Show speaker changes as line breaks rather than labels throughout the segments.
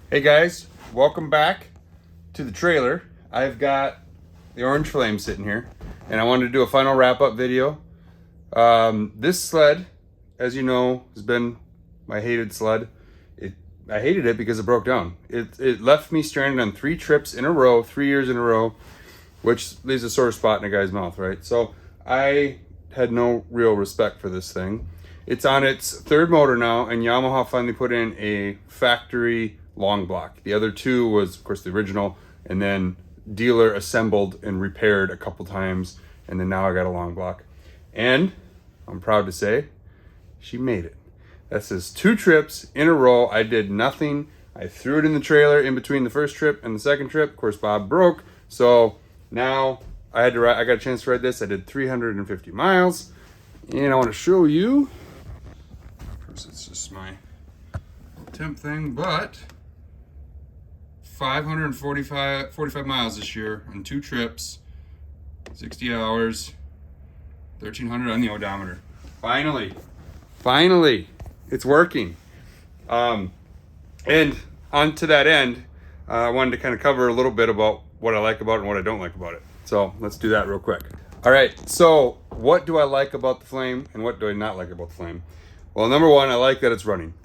Hey guys, welcome back to the trailer. I've got the Orange Flame sitting here, and I wanted to do a final wrap-up video. This sled, as you know, has been my hated sled. I hated it because it broke down. It left me stranded on 3 trips in a row, 3 years in a row, which leaves a sore spot in a guy's mouth, right? So I had no real respect for this thing. It's on its 3rd motor now, and Yamaha finally put in a factory long block. The other 2 was, of course, the original, and then dealer assembled and repaired a couple times, and then now I got a long block. And I'm proud to say, she made it. That says 2 trips in a row. I did nothing. I threw it in the trailer in between the first trip and the second trip. Of course, Bob broke, so now I got a chance to ride this. I did 350 miles, and I want to show you. Of course, it's just my temp thing, but 45 miles this year on 2 trips, 60 hours, 1,300 on the odometer. Finally, it's working. And on to that end, I wanted to kind of cover a little bit about what I like about it and what I don't like about it. So let's do that real quick. All right, so what do I like about the Flame and what do I not like about the Flame? Well, number one, I like that it's running.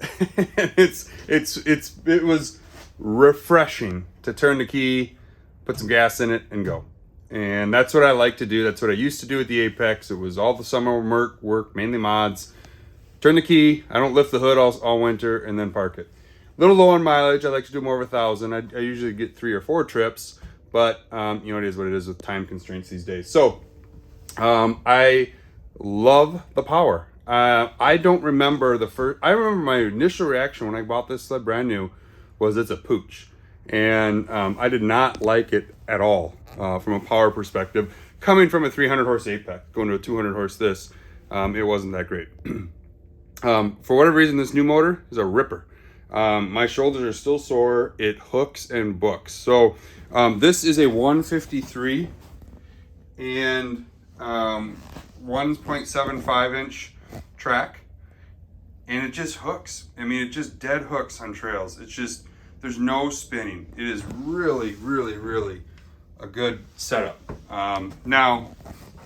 It was refreshing to turn the key, put some gas in it, and go. And that's what I like to do. That's what I used to do at the Apex. It was all the summer work, mainly mods. Turn the key, I don't lift the hood all winter, and then park it. A little low on mileage. I like to do more of 1,000. I usually get 3 or 4 trips, but you know, it is what it is with time constraints these days. So I love the power. I don't remember I remember my initial reaction when I bought this sled brand new was it's a pooch. And I did not like it at all from a power perspective. Coming from a 300 horse Apex, going to a 200 horse it wasn't that great. For whatever reason, this new motor is a ripper. My shoulders are still sore. It hooks and books. So this is a 153 and 1.75 inch track, and it just hooks. I mean, it just dead hooks on trails. It's just, there's no spinning. It is really, really, really a good setup. Now,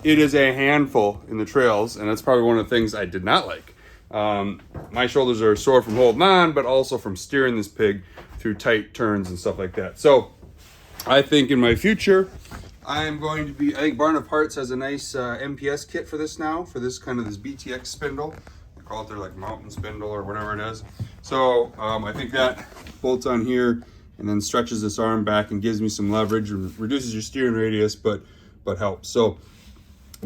it is a handful in the trails, and that's probably one of the things I did not like. My shoulders are sore from holding on, but also from steering this pig through tight turns and stuff like that. So I think in my future, I think Barn of Parts has a nice MPS kit for this now, for this kind of this BTX spindle. They call it their like mountain spindle or whatever it is. So I think that bolts on here and then stretches this arm back and gives me some leverage and reduces your steering radius, but helps. So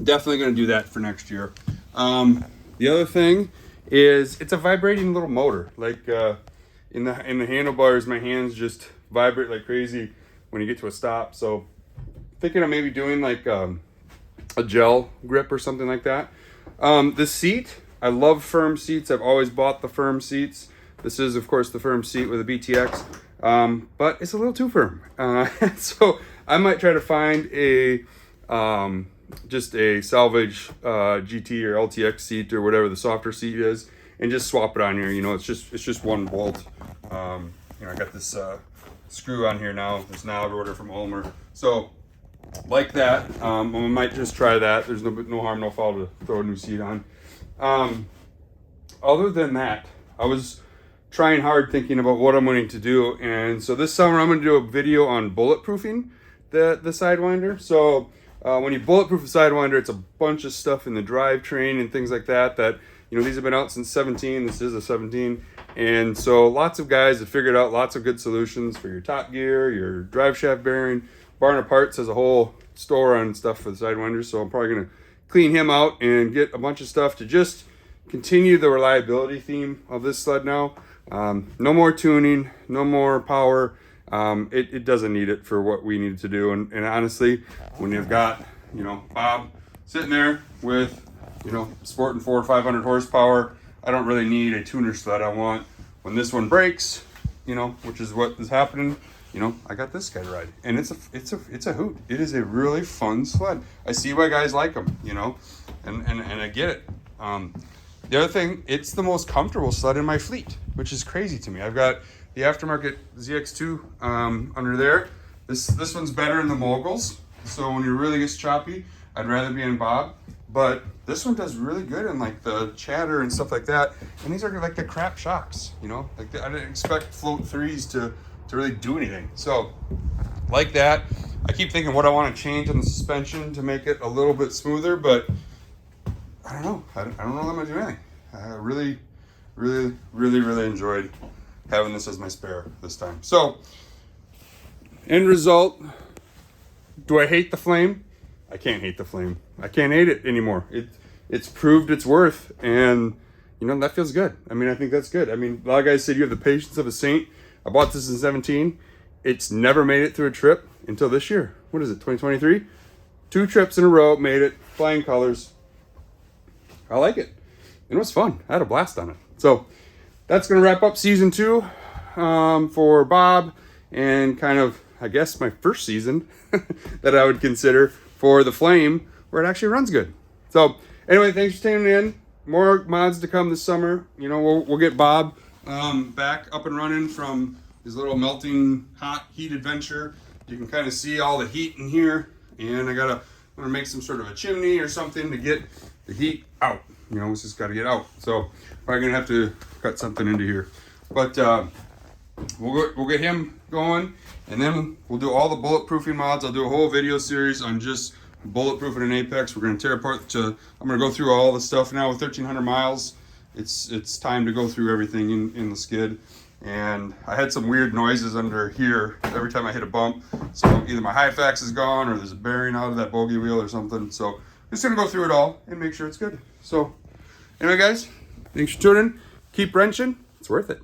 definitely going to do that for next year. The other thing is it's a vibrating little motor. Like in the handlebars, my hands just vibrate like crazy when you get to a stop. So thinking of maybe doing like a gel grip or something like that. The seat, I love firm seats. I've always bought the firm seats. This is, of course, the firm seat with a BTX, but it's a little too firm. So I might try to find just a salvage GT or LTX seat or whatever the softer seat is, and just swap it on here. You know, it's just one bolt. You know, I got this screw on here now, this knob order from Ulmer. So like that, I might just try that. There's no harm, no foul to throw a new seat on. Other than that, I was trying hard thinking about what I'm going to do, and so this summer I'm going to do a video on bulletproofing the sidewinder. So when you bulletproof a sidewinder, it's a bunch of stuff in the drivetrain and things like that, you know, these have been out since 17. This is a 17. And so lots of guys have figured out lots of good solutions for your top gear, your drive shaft bearing. Barn of Parts has a whole store on stuff for the sidewinders, so I'm probably going to clean him out and get a bunch of stuff to just continue the reliability theme of this sled now. No more tuning, no more power. It doesn't need it for what we need to do. And honestly, when you've got, you know, Bob sitting there with, you know, sporting 400 or 500 horsepower, I don't really need a tuner sled. I want, when this one breaks, you know, which is what is happening, you know, I got this guy to ride, and it's a hoot. It is a really fun sled. I see why guys like them, you know, and I get it. The other thing, it's the most comfortable sled in my fleet, which is crazy to me. I've got the aftermarket ZX2 under there. This one's better in the moguls. So when it really gets choppy, I'd rather be in Bob. But this one does really good in like the chatter and stuff like that. And these are like the crap shocks, you know? Like I didn't expect float 3s to really do anything. So like that, I keep thinking what I want to change on the suspension to make it a little bit smoother, but I don't know. I don't know that I'm gonna do anything. I really enjoyed having this as my spare this time. So end result, do I hate the flame? I can't hate the flame. I can't hate it anymore. It's proved its worth, and you know, that feels good. I mean, I think that's good. I mean, a lot of guys said you have the patience of a saint. I bought this in 17. It's never made it through a trip until this year. What is it, 2023? 2 trips in a row, made it, flying colors. I like it. It was fun. I had a blast on it. So that's gonna wrap up season 2 for Bob, and kind of, I guess, my first season that I would consider for the Flame, where it actually runs good. So anyway, thanks for tuning in. More mods to come this summer. You know, we'll get Bob back up and running from his little melting hot heat adventure. You can kind of see all the heat in here, and I'm gonna make some sort of a chimney or something to get the heat out. You know, it's just got to get out. So probably gonna have to cut something into here, but we'll get him going, and then we'll do all the bulletproofing mods. I'll do a whole video series on just bulletproofing an Apex. We're gonna tear apart. I'm gonna go through all the stuff now with 1,300 miles. It's time to go through everything in the skid. And I had some weird noises under here every time I hit a bump. So either my Hyfax is gone or there's a bearing out of that bogey wheel or something. So I'm just gonna go through it all and make sure it's good. So anyway, guys, thanks for tuning in. Keep wrenching. It's worth it.